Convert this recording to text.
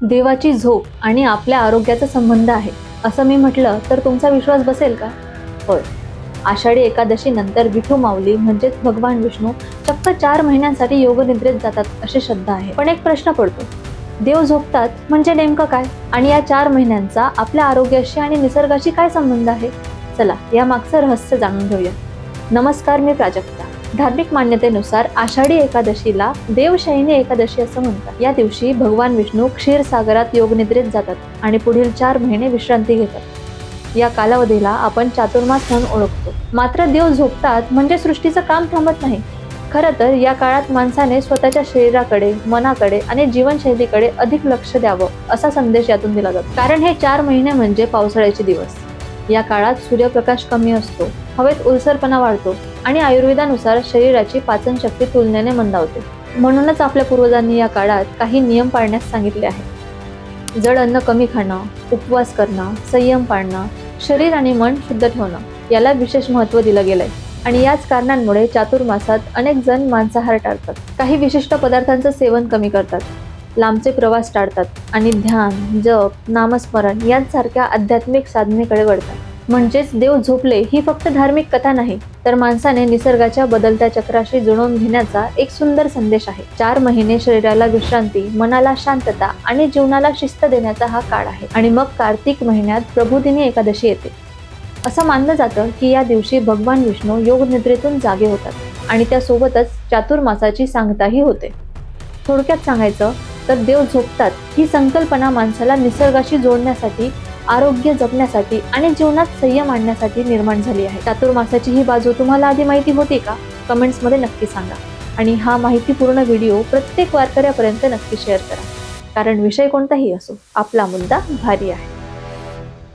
देवाची झोप आणि आपल्या आरोग्याचा संबंध आहे असं मी म्हटलं तर तुमचा विश्वास बसेल का? होय. आषाढी एकादशी नंतर विठू माऊली म्हणजेच भगवान विष्णू चक्क 4 महिन्यांसाठी योगनिद्रेत जातात अशी श्रद्धा आहे. पण एक प्रश्न पडतो, देव झोपतात म्हणजे नेमकं काय? आणि या 4 महिन्यांचा आपल्या आरोग्याशी आणि निसर्गाशी काय संबंध आहे? चला या मागचं रहस्य जाणून घेऊया. नमस्कार, मी प्राजक्ता. धार्मिक मान्यतेनुसार आषाढी एकादशीला देवशयनी एकादशी असं म्हणतात. या दिवशी भगवान विष्णू क्षीरसागरात योगनिद्रेत जातात आणि पुढील 4 महिने विश्रांती घेतात. या कालावधीला आपण चातुर्मास म्हणून ओळखतो. मात्र देव झोपतात म्हणजे सृष्टीचं काम थांबत नाही. खरं तर या काळात माणसाने स्वतःच्या शरीराकडे, मनाकडे आणि जीवनशैलीकडे अधिक लक्ष द्यावं असा संदेश यातून दिला जातो. कारण हे 4 महिने म्हणजे पावसाळ्याचे दिवस. या काळात सूर्यप्रकाश कमी असतो, हवेत ओलसरपणा वाढतो आणि आयुर्वेदानुसार शरीराची पाचन शक्ती तुलनेने मंदावते. म्हणूनच आपल्या पूर्वजांनी या काळात काही नियम पाळण्यास सांगितले आहे. जड अन्न कमी खाणं, उपवास करणं, संयम पाळणं, शरीर आणि मन शुद्ध ठेवणं याला विशेष महत्त्व दिलं गेलंय. आणि याच कारणांमुळे चातुर्मासात अनेक जण मांसाहार टाळतात, काही विशिष्ट पदार्थांचं सेवन कमी करतात, लांबचे प्रवास टाळतात आणि ध्यान, जप, नामस्मरण यांसारख्या आध्यात्मिक साधनेकडे वळतात. म्हणजेच देव झोपले ही फक्त धार्मिक कथा नाही, तर माणसाने निसर्गाच्या बदलत्या चक्राशी जुळवून घेण्याचा एक सुंदर संदेश आहे. 4 महिने शरीराला विश्रांती, मनाला शांतता आणि जीवनाला शिस्त देण्याचा हा काळ आहे. आणि मग कार्तिक महिन्यात प्रबोधिनी एकादशी येते. असं मानलं जातं की या दिवशी भगवान विष्णू योगनिद्रेतून जागे होतात आणि त्यासोबतच चातुर्मासाची सांगताही होते. थोडक्यात सांगायचं तर देव झोपतात ही संकल्पना माणसाला निसर्गाशी जोडण्यासाठी, आरोग्य जपण्यासाठी आणि जीवनात संयम आणण्यासाठी निर्माण झाली आहे. चातुर्मासाची ही बाजू तुम्हाला आधी माहिती होती का? कमेंट्समध्ये नक्की सांगा. आणि हा माहितीपूर्ण व्हिडिओ प्रत्येक वारकऱ्यापर्यंत नक्की शेअर करा. कारण विषय कोणताही असो, आपला मुद्दा भारी आहे.